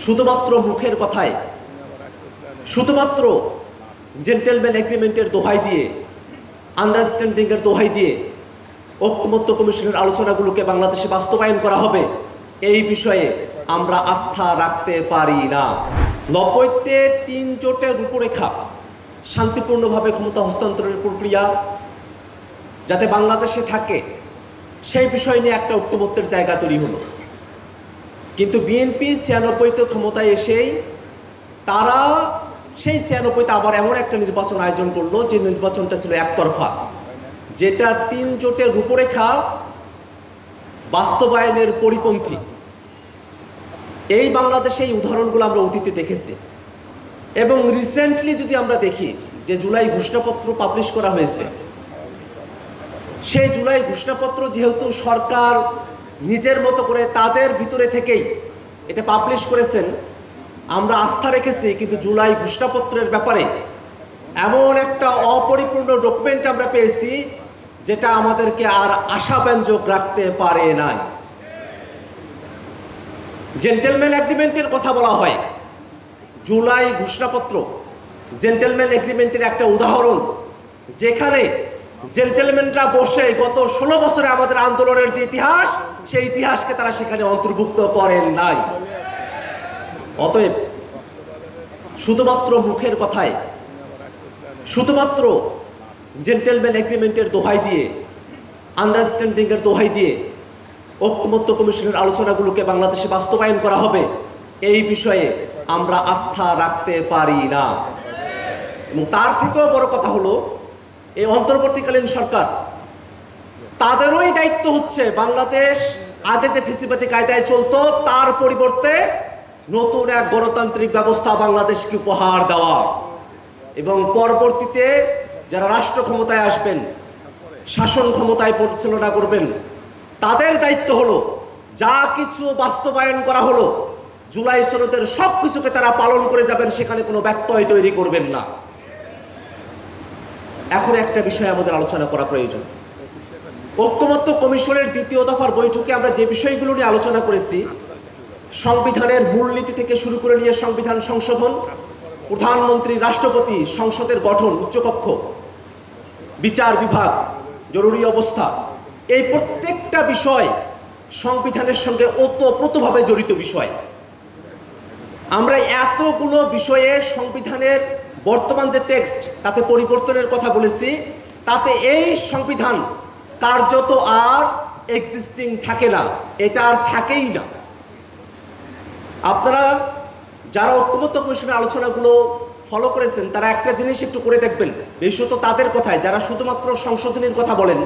শুধুমাত্র মুখের কথায়, শুধুমাত্র জেন্টেলম্যান এগ্রিমেন্টের দোহাই দিয়ে, আন্ডারস্ট্যান্ডিংয়ের দোহাই দিয়ে ঐকমত্য কমিশনের আলোচনাগুলোকে বাংলাদেশে বাস্তবায়ন করা হবে, এই বিষয়ে আমরা আস্থা রাখতে পারি না। 90-তে 3 জোটের রূপরেখা, শান্তিপূর্ণভাবে ক্ষমতা হস্তান্তরের প্রক্রিয়া যাতে বাংলাদেশে থাকে, সেই বিষয় নিয়ে একটা ঐকমত্যের জায়গা তৈরি হলো। কিন্তু বিএনপি 96-তে ক্ষমতায় এসেই তারা সেই 96-তে আবার এমন একটা নির্বাচন আয়োজন করলো যে নির্বাচনটা ছিল একতরফা, যেটা 3 জোটের রূপরেখা বাস্তবায়নের পরিপন্থী। এই বাংলাদেশে এই উদাহরণগুলো আমরা অতীতে দেখেছি এবং রিসেন্টলি যদি আমরা দেখি যে জুলাই ঘোষণাপত্র পাবলিশ করা হয়েছে, সেই জুলাই ঘোষণাপত্র যেহেতু সরকার নিজের মতো করে তাদের ভিতরে থেকেই এটা পাবলিশ করেছেন, আমরা আস্থা রেখেছি। কিন্তু জুলাই ঘোষণাপত্রের ব্যাপারে এমন একটা অপরিপূর্ণ ডকুমেন্ট আমরা পেয়েছি যেটা আমাদেরকে আর আশাব্যঞ্জক রাখতে পারে নাই। জেন্টেলম্যান এগ্রিমেন্টের কথা বলা হয়, জুলাই ঘোষণাপত্র জেন্টেলম্যান এগ্রিমেন্টের একটা উদাহরণ, যেখানে জেন্টেলম্যানরা বসে গত 16 বছরে আমাদের আন্দোলনের যে ইতিহাস, সেই ইতিহাসকে তারা সেখানে অন্তর্ভুক্ত করেন নাই। অতএব শুধুমাত্র মুখের কথায়, শুধুমাত্র জেন্টেলম্যান এগ্রিমেন্টের দোহাই দিয়ে, আন্ডারস্ট্যান্ডিংয়ের দোহাই দিয়ে ঐকমত্য কমিশনের আলোচনাগুলোকে বাংলাদেশে বাস্তবায়ন করা হবে, এই বিষয়ে আমরা আস্থা রাখতে পারি না। এবং তার থেকেও বড় কথা হলো, এই অন্তর্বর্তীকালীন সরকার, তাদেরই দায়িত্ব হচ্ছে বাংলাদেশ আগে যে ফ্যাসিবাদী কায়দায় চলতো তার পরিবর্তে নতুন এক গণতান্ত্রিক ব্যবস্থা বাংলাদেশকে উপহার দেওয়া। এবং পরবর্তীতে যারা রাষ্ট্র ক্ষমতায় আসবেন, শাসন ক্ষমতায় পরিচালনা করবেন, তাদের দায়িত্ব হলো যা কিছু বাস্তবায়ন করা হলো জুলাই সনদের সব কিছুকে তারা পালন করে যাবেন, সেখানে কোনো ব্যত্যয় তৈরি করবেন না। এখন একটা বিষয় আমাদের আলোচনা করা প্রয়োজন। ঐকমত্য কমিশনের 2য় দফার বৈঠকে আমরা যে বিষয়গুলো নিয়ে আলোচনা করেছি, সংবিধানের মূলনীতি থেকে শুরু করে নিয়ে সংবিধান সংশোধন, প্রধানমন্ত্রী, রাষ্ট্রপতি, সংসদের গঠন, উচ্চকক্ষ, বিচার বিভাগ, জরুরি অবস্থা, এই প্রত্যেকটা বিষয় সংবিধানের সঙ্গে ওতপ্রোতভাবে জড়িত বিষয়। আমরা এতগুলো বিষয়ে সংবিধানের বর্তমান যে টেক্সট, তাতে পরিবর্তনের কথা বলেছি, তাতে এই সংবিধান কার্যত আর এক্সিস্টিং থাকে না, এটা আর থাকেই না। আপনারা যারা ঐকমত্য কমিশনের আলোচনাগুলো ফলো করেছেন, তারা একটা জিনিস একটু করে দেখবেন, বিশেষত তাদের কথায় যারা শুধুমাত্র সংশোধনীর কথা বলেন,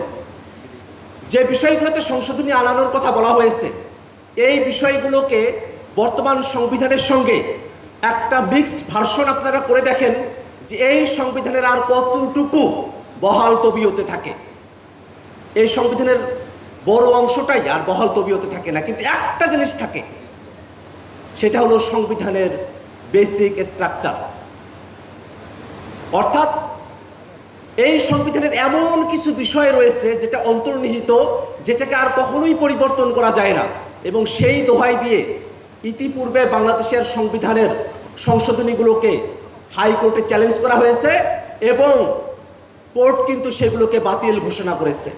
যে বিষয়গুলোতে সংশোধনী আনানোর কথা বলা হয়েছে, এই বিষয়গুলোকে বর্তমান সংবিধানের সঙ্গে একটা মিক্সড ভার্সন আপনারা করে দেখেন যে এই সংবিধানের আর কতটুকু বহাল তবিয়তে থাকে। এই সংবিধানের বড় অংশটাই আর বহাল তবিয়তে থাকে না, কিন্তু একটা জিনিস থাকে, সেটা হলো সংবিধানের বেসিক স্ট্রাকচার। অর্থাৎ এই সংবিধানের এমন কিছু বিষয় রয়েছে যেটা অন্তর্নিহিত, যেটাকে আর কখনোই পরিবর্তন করা যায় না। এবং সেই দোহাই দিয়ে ইতিপূর্বে বাংলাদেশের সংবিধানের সংশোধনীগুলোকে হাইকোর্টে চ্যালেঞ্জ করা হয়েছে এবং কোর্ট কিন্তু সেগুলোকে বাতিল ঘোষণা করেছে।